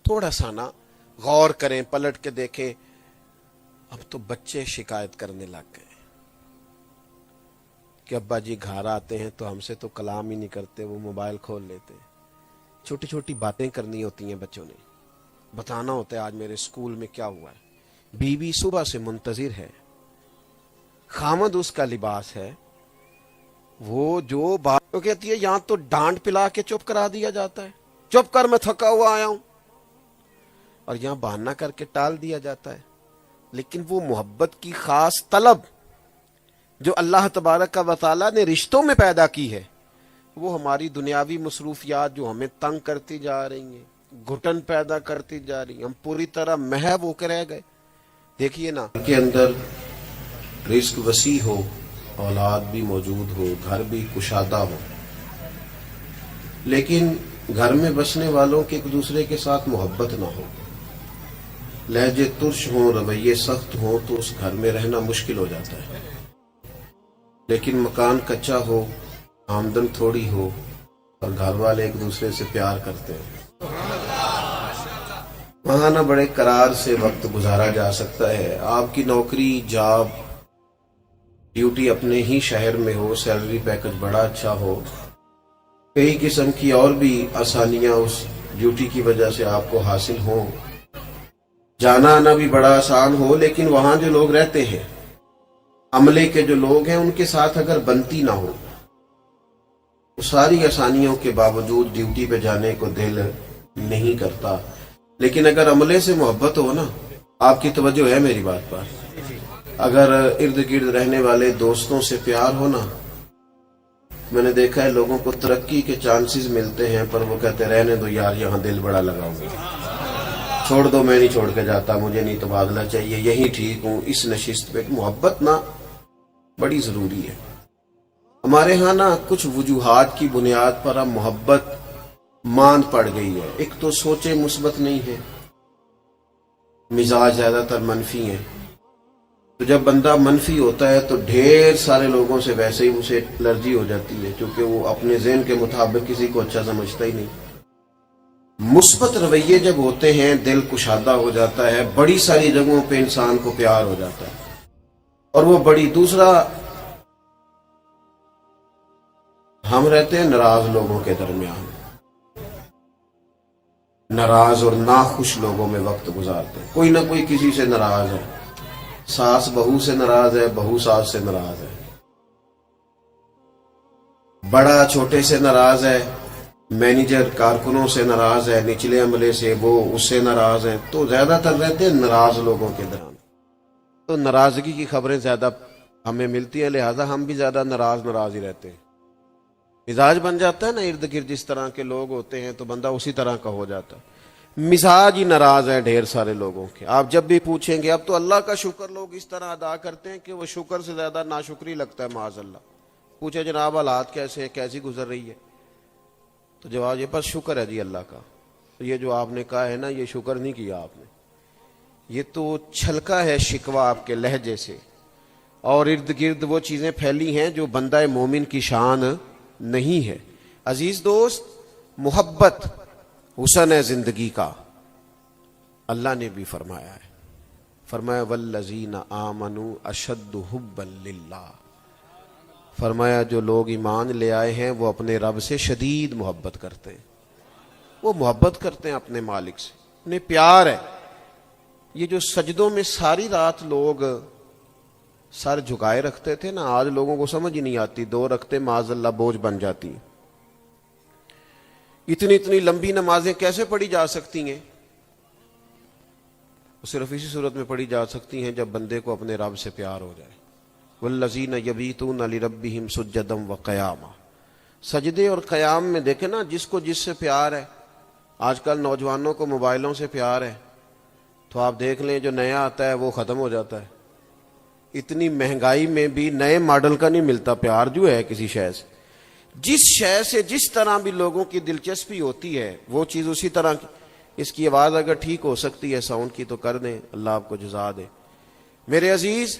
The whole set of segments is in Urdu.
تھوڑا سا نا غور کریں, پلٹ کے دیکھیں. اب تو بچے شکایت کرنے لگ گئے کہ ابا جی گھر آتے ہیں تو ہم سے تو کلام ہی نہیں کرتے, وہ موبائل کھول لیتے. چھوٹی چھوٹی باتیں کرنی ہوتی ہیں بچوں نے, بتانا ہوتا ہے آج میرے اسکول میں کیا ہوا ہے. بیوی صبح سے منتظر ہے, خامد اس کا لباس ہے, وہ جو بات کہتی ہے یہاں تو ڈانٹ پلا کے چپ کرا دیا جاتا ہے, چپ کر میں تھکا ہوا آیا ہوں, اور یہاں بہانہ کر کے ٹال دیا جاتا ہے. لیکن وہ محبت کی خاص طلب جو اللہ تبارک و تعالیٰ نے رشتوں میں پیدا کی ہے, وہ ہماری دنیاوی مصروفیات جو ہمیں تنگ کرتی جا رہی ہیں, گھٹن پیدا کرتی جا رہی ہیں, ہم پوری طرح محو ہو کے رہ گئے. دیکھیے نا, کے اندر رزق وسیع ہو, اولاد بھی موجود ہو, گھر بھی کشادہ ہو, لیکن گھر میں بسنے والوں کے ایک دوسرے کے ساتھ محبت نہ ہو, لہجے ترش ہوں, رویے سخت ہوں, تو اس گھر میں رہنا مشکل ہو جاتا ہے. لیکن مکان کچا ہو, آمدن تھوڑی ہو, اور گھر والے ایک دوسرے سے پیار کرتے ہیں, وہاں نہ بڑے قرار سے وقت گزارا جا سکتا ہے. آپ کی نوکری, جاب, ڈیوٹی اپنے ہی شہر میں ہو, سیلری پیکج بڑا اچھا ہو, کئی قسم کی اور بھی آسانیاں اس ڈیوٹی کی وجہ سے آپ کو حاصل ہوں, جانا آنا بھی بڑا آسان ہو, لیکن وہاں جو لوگ رہتے ہیں, عملے کے جو لوگ ہیں, ان کے ساتھ اگر بنتی نہ ہو, وہ ساری آسانیوں کے باوجود ڈیوٹی پہ جانے کو دل نہیں کرتا. لیکن اگر عملے سے محبت ہو نا, آپ کی توجہ ہے میری بات پر, اگر ارد گرد رہنے والے دوستوں سے پیار ہو نا, میں نے دیکھا ہے لوگوں کو ترقی کے چانسز ملتے ہیں, پر وہ کہتے رہنے دو یار, یہاں دل بڑا لگاؤں گا, چھوڑ دو, میں نہیں چھوڑ کے جاتا, مجھے نہیں تبادلہ چاہیے, یہی ٹھیک ہوں اس نشست پہ. محبت نا بڑی ضروری ہے. ہمارے ہاں نا کچھ وجوہات کی بنیاد پر اب محبت ماند پڑ گئی ہے. ایک تو سوچیں مثبت نہیں ہے, مزاج زیادہ تر منفی ہیں, تو جب بندہ منفی ہوتا ہے تو ڈھیر سارے لوگوں سے ویسے ہی اسے الرجی ہو جاتی ہے, کیونکہ وہ اپنے ذہن کے مطابق کسی کو اچھا سمجھتا ہی نہیں. مثبت رویے جب ہوتے ہیں, دل کشادہ ہو جاتا ہے, بڑی ساری جگہوں پہ انسان کو پیار ہو جاتا ہے. اور وہ بڑی دوسرا, ہم رہتے ہیں ناراض لوگوں کے درمیان, ناراض اور ناخوش لوگوں میں وقت گزارتے ہیں. کوئی نہ کوئی کسی سے ناراض ہے, ساس بہو سے ناراض ہے, بہو ساس سے ناراض ہے, بڑا چھوٹے سے ناراض ہے, مینیجر کارکنوں سے ناراض ہے, نچلے عملے سے وہ اس سے ناراض ہیں. تو زیادہ تر رہتے ہیں ناراض لوگوں کے درمیان. تو ناراضگی کی خبریں زیادہ ہمیں ملتی ہیں, لہذا ہم بھی زیادہ ناراض ہی رہتے ہیں. مزاج بن جاتا ہے نا, ارد گرد جس طرح کے لوگ ہوتے ہیں تو بندہ اسی طرح کا ہو جاتا ہے. مزاج ہی ناراض ہے ڈھیر سارے لوگوں کے. آپ جب بھی پوچھیں گے, اب تو اللہ کا شکر لوگ اس طرح ادا کرتے ہیں کہ وہ شکر سے زیادہ ناشکری لگتا ہے, معاذ اللہ. پوچھے جناب حالات کیسے ہیں, کیسی گزر رہی ہے, تو جواب یہ بس شکر ہے جی اللہ کا. یہ جو آپ نے کہا ہے نا, یہ شکر نہیں کیا آپ نے, یہ تو چھلکا ہے شکوہ آپ کے لہجے سے, اور ارد گرد وہ چیزیں پھیلی ہیں جو بندہ مومن کی شان نہیں ہے. عزیز دوست, محبت حسن ہے زندگی کا. اللہ نے بھی فرمایا ہے, فرمایا والذین آمنوا اشد حبا للہ, فرمایا جو لوگ ایمان لے آئے ہیں وہ اپنے رب سے شدید محبت کرتے ہیں. وہ محبت کرتے ہیں اپنے مالک سے, انہیں پیار ہے. یہ جو سجدوں میں ساری رات لوگ سر جھکائے رکھتے تھے نا, آج لوگوں کو سمجھ ہی نہیں آتی, 2 رکعتیں معاذ اللہ بوجھ بن جاتی ہیں. اتنی لمبی نمازیں کیسے پڑھی جا سکتی ہیں؟ صرف اسی صورت میں پڑھی جا سکتی ہیں جب بندے کو اپنے رب سے پیار ہو جائے. والذین یبیتون لربہم سجدا وقیاما, سجدے اور قیام میں دیکھیں نا, جس کو جس سے پیار ہے. آج کل نوجوانوں کو موبائلوں سے پیار ہے, تو آپ دیکھ لیں جو نیا آتا ہے وہ ختم ہو جاتا ہے. اتنی مہنگائی میں بھی نئے ماڈل کا نہیں ملتا پیار جو ہے کسی شے سے. جس شے سے جس طرح بھی لوگوں کی دلچسپی ہوتی ہے وہ چیز اسی طرح کی. اس کی آواز اگر ٹھیک ہو سکتی ہے ساؤنڈ کی تو کر دیں, اللہ آپ کو جزا دے. میرے عزیز,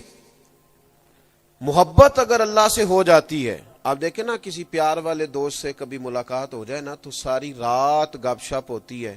محبت اگر اللہ سے ہو جاتی ہے, آپ دیکھیں نا کسی پیار والے دوست سے کبھی ملاقات ہو جائے نا تو ساری رات گپ شپ ہوتی ہے,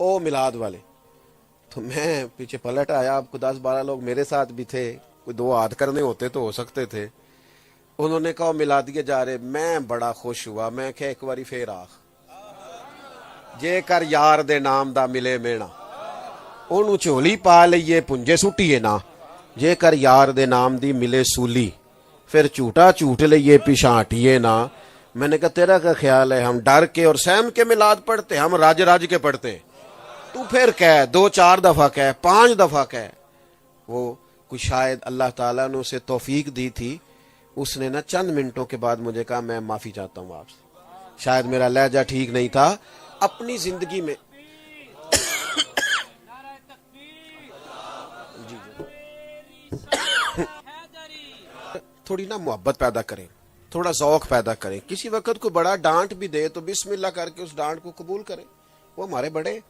او میلاد والے. تو میں پیچھے پلٹ آیا. آپ کو 10-12 لوگ میرے ساتھ بھی تھے, کوئی 2 ہاتھ کرنے ہوتے تو ہو سکتے تھے. انہوں نے کہا ملادیے جا رہے. میں بڑا خوش ہوا. میں کہ ایک باری پھر آخ جے کر یار دے نام دا ملے مینا, انہوں چولی پا لئیے پنجے سٹیے نا. جے کر یار دے نام دی ملے سولی, پھر جھوٹا جھوٹ لئیے پیچھا ہٹیے نا. میں نے کہا تیرا کیا خیال ہے, ہم ڈر کے اور سہم کے میلاد پڑھتے, ہم راج راج کے پڑھتے ہیں. تو پھر کہہ 2-4 دفعہ کہہ 5 دفعہ کہہ. وہ کوئی شاید اللہ تعالیٰ نے اسے توفیق دی تھی. اس نے نا چند منٹوں کے بعد مجھے کہا میں معافی چاہتا ہوں آپ سے, شاید میرا لہجہ ٹھیک نہیں تھا. اپنی زندگی میں تھوڑی نا محبت پیدا کریں, تھوڑا ذوق پیدا کریں. کسی وقت کوئی بڑا ڈانٹ بھی دے تو بسم اللہ کر کے اس ڈانٹ کو قبول کریں. وہ ہمارے بڑے.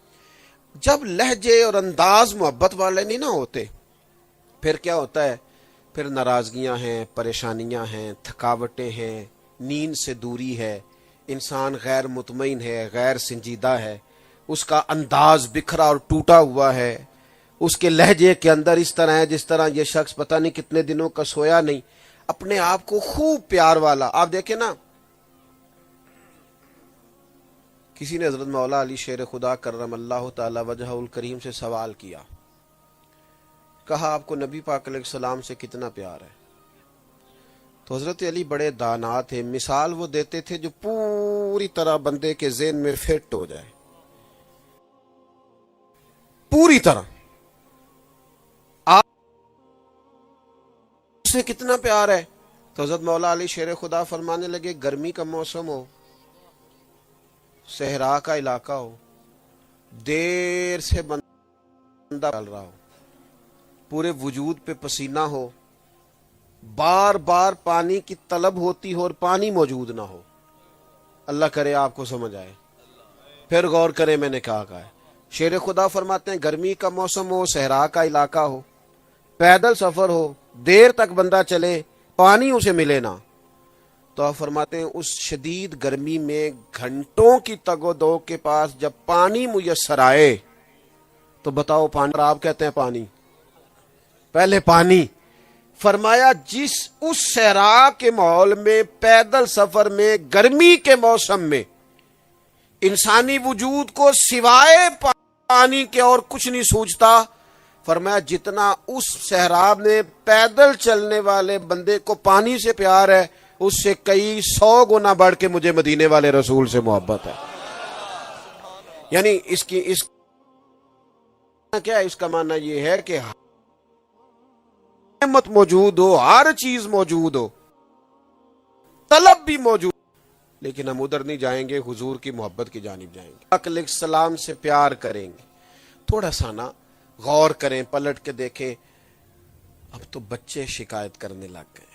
جب لہجے اور انداز محبت والے نہیں نہ ہوتے, پھر کیا ہوتا ہے, پھر ناراضگیاں ہیں, پریشانیاں ہیں, تھکاوٹیں ہیں, نیند سے دوری ہے, انسان غیر مطمئن ہے, غیر سنجیدہ ہے, اس کا انداز بکھرا اور ٹوٹا ہوا ہے, اس کے لہجے کے اندر اس طرح ہے جس طرح یہ شخص پتہ نہیں کتنے دنوں کا سویا نہیں. اپنے آپ کو خوب پیار والا. آپ دیکھیں نا, کسی نے حضرت مولا علی شیر خدا کرم اللہ تعالی وجہ الکریم سے سوال کیا, کہا آپ کو نبی پاک علیہ السلام سے کتنا پیار ہے؟ تو حضرت علی بڑے دانا تھے, مثال وہ دیتے تھے جو پوری طرح بندے کے ذہن میں فٹ ہو جائے, پوری طرح. آپ سے کتنا پیار ہے؟ تو حضرت مولا علی شیر خدا فرمانے لگے, گرمی کا موسم ہو, صحرا کا علاقہ ہو, دیر سے بندہ چل رہا ہو, پورے وجود پہ پسینہ ہو, بار بار پانی کی طلب ہوتی ہو اور پانی موجود نہ ہو, اللہ کرے آپ کو سمجھ آئے. پھر غور کریں میں نے کہا ہے. شیر خدا فرماتے ہیں گرمی کا موسم ہو, صحرا کا علاقہ ہو, پیدل سفر ہو, دیر تک بندہ چلے, پانی اسے ملے نہ. تو آپ فرماتے ہیں اس شدید گرمی میں گھنٹوں کی تگ و دو کے پاس جب پانی میسر آئے تو بتاؤ پانی, آپ کہتے ہیں پانی, پہلے پانی. فرمایا جس اس صحرا کے ماحول میں, پیدل سفر میں, گرمی کے موسم میں انسانی وجود کو سوائے پانی کے اور کچھ نہیں سوچتا. فرمایا جتنا اس صحرا میں پیدل چلنے والے بندے کو پانی سے پیار ہے, اس سے کئی 100 گنا بڑھ کے مجھے مدینے والے رسول سے محبت ہے. یعنی اس کیا ہے, اس کا معنی یہ ہے کہ نعمت موجود ہو, ہر چیز موجود ہو, طلب بھی موجود, لیکن ہم ادھر نہیں جائیں گے, حضور کی محبت کی جانب جائیں گے, علیہ السلام سے پیار کریں گے. تھوڑا سا نا غور کریں, پلٹ کے دیکھیں. اب تو بچے شکایت کرنے لگ گئے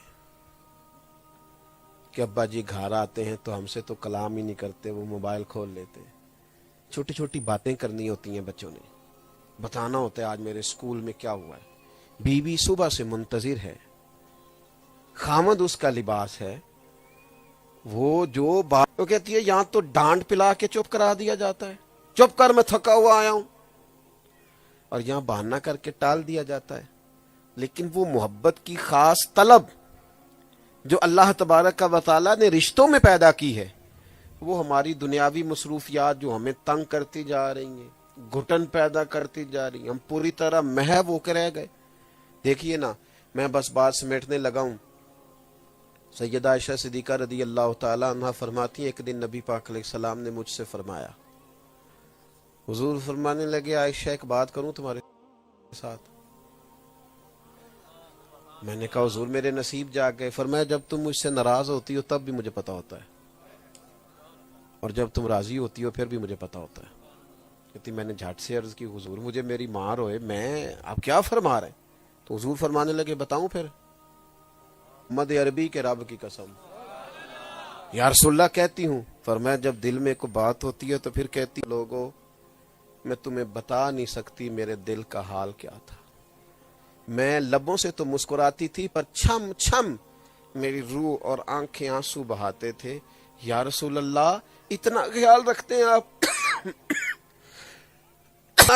کہ ابا جی گھر آتے ہیں تو ہم سے تو کلام ہی نہیں کرتے, وہ موبائل کھول لیتے. چھوٹی چھوٹی باتیں کرنی ہوتی ہیں بچوں نے, بتانا ہوتا ہے آج میرے اسکول میں کیا ہوا ہے. بیوی صبح سے منتظر ہے, خامد اس کا لباس ہے, وہ جو بات تو کہتی ہے یہاں تو ڈانٹ پلا کے چپ کرا دیا جاتا ہے, چپ کر میں تھکا ہوا آیا ہوں, اور یہاں بہانہ کر کے ٹال دیا جاتا ہے. لیکن وہ محبت کی خاص طلب جو اللہ تبارک و تعالیٰ نے رشتوں میں پیدا کی ہے, وہ ہماری دنیاوی مصروفیات جو ہمیں تنگ کرتی جا رہی ہیں, گھٹن پیدا کرتی جا رہی ہیں, ہم پوری طرح محو ہو کے رہ گئے. دیکھیے نا, میں بس بات سمیٹنے لگا ہوں. سیدہ عائشہ صدیقہ رضی اللہ تعالیٰ عنہ فرماتی ہیں ایک دن نبی پاک علیہ السلام نے مجھ سے فرمایا, حضور فرمانے لگے عائشہ ایک بات کروں تمہارے ساتھ. میں نے کہا حضور میرے نصیب جاگ گئے. فرمایا جب تم مجھ سے ناراض ہوتی ہو تب بھی مجھے پتا ہوتا ہے, اور جب تم راضی ہوتی ہو پھر بھی مجھے پتا ہوتا ہے. کہتی میں نے جھٹ سے عرض کی حضور مجھے میری ماں روئے, میں آپ کیا فرما رہے ہیں؟ تو حضور فرمانے لگے بتاؤں پھر؟ مد عربی کے رب کی قسم یا رسول اللہ کہتی ہوں. فرمایا جب دل میں کوئی بات ہوتی ہے تو پھر کہتی لوگوں میں تمہیں بتا نہیں سکتی میرے دل کا حال کیا تھا. میں لبوں سے تو مسکراتی تھی پر چھم چھم میری روح اور آنکھیں آنسو بہاتے تھے. یا رسول اللہ اتنا خیال رکھتے ہیں آپ؟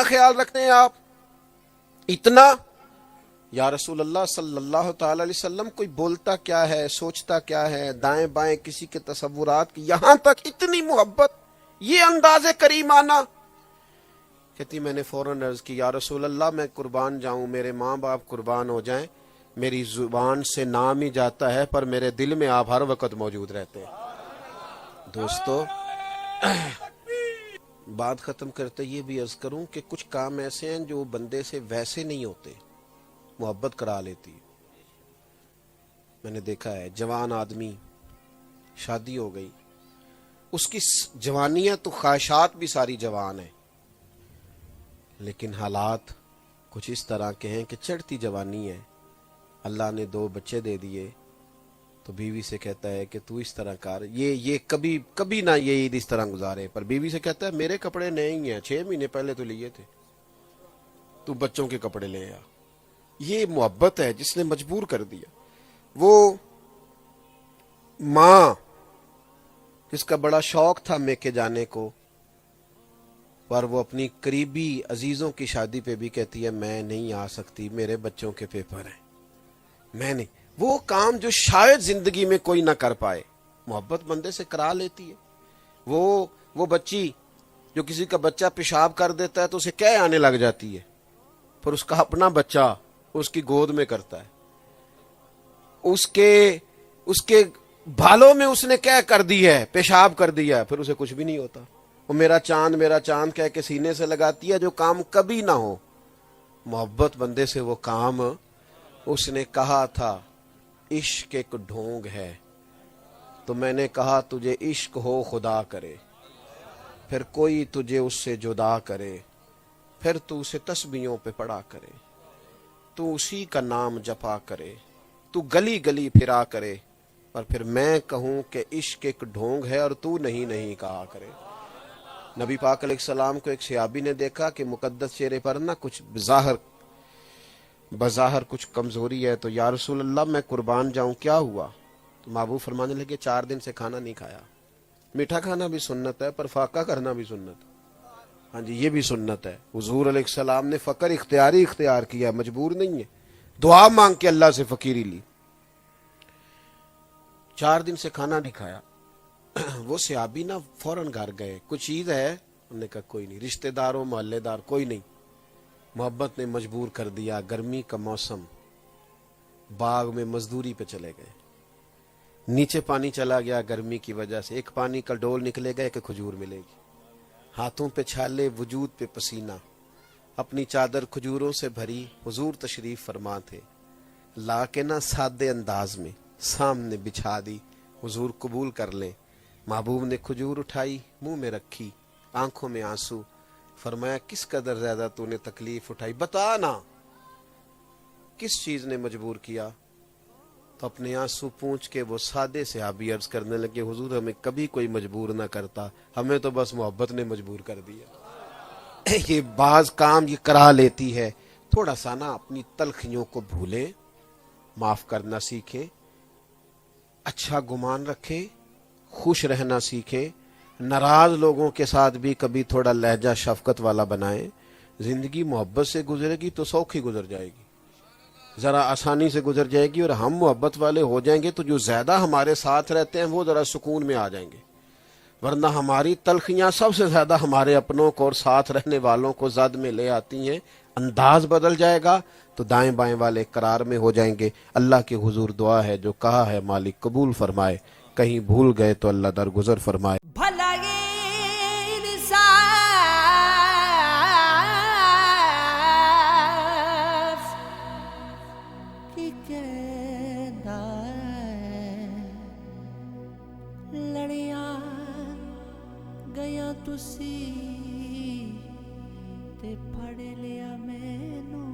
خیال رکھتے ہیں آپ اتنا؟ یا رسول اللہ صلی اللہ تعالی علیہ وسلم کوئی بولتا کیا ہے، سوچتا کیا ہے، دائیں بائیں کسی کے تصورات کی، یہاں تک اتنی محبت، یہ انداز کریمانہ؟ کہتی میں نے فوراً عرض کی یا رسول اللہ میں قربان جاؤں، میرے ماں باپ قربان ہو جائیں، میری زبان سے نام ہی جاتا ہے پر میرے دل میں آپ ہر وقت موجود رہتے ہیں۔ دوستو بات ختم کرتے یہ بھی عرض کروں کہ کچھ کام ایسے ہیں جو بندے سے ویسے نہیں ہوتے، محبت کرا لیتی۔ میں نے دیکھا ہے جوان آدمی، شادی ہو گئی، اس کی جوانیاں تو خواہشات بھی ساری جوان ہیں، لیکن حالات کچھ اس طرح کے ہیں کہ چڑھتی جوانی ہے، اللہ نے 2 بچے دے دیے تو بیوی سے کہتا ہے کہ تو اس طرح کر، یہ کبھی نہ یہ عید اس طرح گزارے، پر بیوی سے کہتا ہے میرے کپڑے نئے ہی ہیں، 6 مہینے پہلے تو لیے تھے، تو بچوں کے کپڑے لے آ۔ یہ محبت ہے جس نے مجبور کر دیا۔ وہ ماں جس کا بڑا شوق تھا میکے جانے کو، پر وہ اپنی قریبی عزیزوں کی شادی پہ بھی کہتی ہے میں نہیں آ سکتی، میرے بچوں کے پیپر ہیں، میں نہیں۔ وہ کام جو شاید زندگی میں کوئی نہ کر پائے، محبت بندے سے کرا لیتی ہے۔ وہ بچی جو کسی کا بچہ پیشاب کر دیتا ہے تو اسے کیا آنے لگ جاتی ہے، پر اس کا اپنا بچہ اس کی گود میں کرتا ہے، اس کے بالوں میں اس نے کیا کر دی ہے، پیشاب کر دیا ہے، پھر اسے کچھ بھی نہیں ہوتا۔ وہ میرا چاند کہہ کے سینے سے لگاتی ہے جو کام کبھی نہ ہو۔ محبت بندے سے وہ کام، اس نے کہا تھا عشق ایک ڈھونگ ہے، تو میں نے کہا تجھے عشق ہو خدا کرے، پھر کوئی تجھے اس سے جدا کرے، پھر تو اسے تسبیحوں پہ پڑا کرے، تو اسی کا نام جپا کرے، تو گلی گلی پھرا کرے، اور پھر میں کہوں کہ عشق ایک ڈھونگ ہے اور تو نہیں کہا کرے۔ نبی پاک علیہ السلام کو ایک صحابی نے دیکھا کہ مقدس چہرے پر نہ کچھ بظاہر کچھ کمزوری ہے، تو یا رسول اللہ میں قربان جاؤں، کیا ہوا؟ تو محبوب فرمانے لگے 4 دن سے کھانا نہیں کھایا۔ میٹھا کھانا بھی سنت ہے پر فاقہ کرنا بھی سنت ہے، ہاں جی یہ بھی سنت ہے۔ حضور علیہ السلام نے فقر اختیار کیا، مجبور نہیں ہے، دعا مانگ کے اللہ سے فقیری لی۔ 4 دن سے کھانا نہیں کھایا۔ وہ صحابی نا فوراً گھر گئے، کچھ چیز ہے؟ انہوں نے کہا کوئی نہیں، رشتہ داروں محلے دار کوئی نہیں۔ محبت نے مجبور کر دیا، گرمی کا موسم، باغ میں مزدوری پہ چلے گئے، نیچے پانی چلا گیا گرمی کی وجہ سے، ایک پانی کا ڈول نکلے گا کہ کھجور ملے گی، ہاتھوں پہ چھالے، وجود پہ پسینہ، اپنی چادر کھجوروں سے بھری، حضور تشریف فرما تھے، لا کے نہ سادے انداز میں سامنے بچھا دی، حضور قبول کر لیں۔ محبوب نے کھجور اٹھائی، منہ میں رکھی، آنکھوں میں آنسو، فرمایا کس قدر زیادہ تو نے تکلیف اٹھائی، بتا نا کس چیز نے مجبور کیا؟ تو اپنے آنسو پونچھ کے وہ سادے صحابی عرض کرنے لگے حضور ہمیں کبھی کوئی مجبور نہ کرتا، ہمیں تو بس محبت نے مجبور کر دیا۔ یہ بعض کام یہ کرا لیتی ہے۔ تھوڑا سا نا اپنی تلخیوں کو بھولیں، معاف کرنا سیکھیں، اچھا گمان رکھیں، خوش رہنا سیکھیں، ناراض لوگوں کے ساتھ بھی کبھی تھوڑا لہجہ شفقت والا بنائیں۔ زندگی محبت سے گزرے گی تو سوکھی گزر جائے گی، ذرا آسانی سے گزر جائے گی، اور ہم محبت والے ہو جائیں گے تو جو زیادہ ہمارے ساتھ رہتے ہیں وہ ذرا سکون میں آ جائیں گے، ورنہ ہماری تلخیاں سب سے زیادہ ہمارے اپنوں کو اور ساتھ رہنے والوں کو زد میں لے آتی ہیں۔ انداز بدل جائے گا تو دائیں بائیں والے قرار میں ہو جائیں گے۔ اللہ کے حضور دعا ہے جو کہا ہے مالک قبول فرمائے، کہیں بھول گئے تو اللہ درگزر فرمائے۔ بھلا یہ انصاف کی کہندا ہے، لڑیاں گیا تسی تے پھڑ لیا مینوں،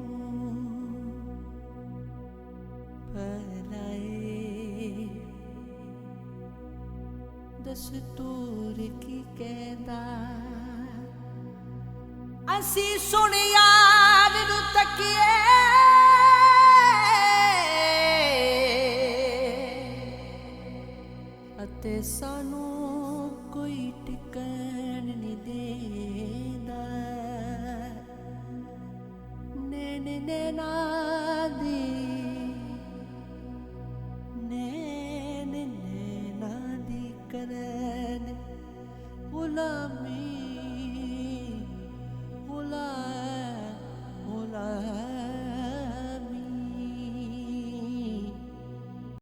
دستور کی کہندا، اسی سن یار نو تکیے اتے سانوں کوئی ٹکن نہیں دیندا، ਨੈਣਾ ਦੀ ਨੈਣਾ ਦੀ ਕਰਨ ਗੁਲਾਮੀ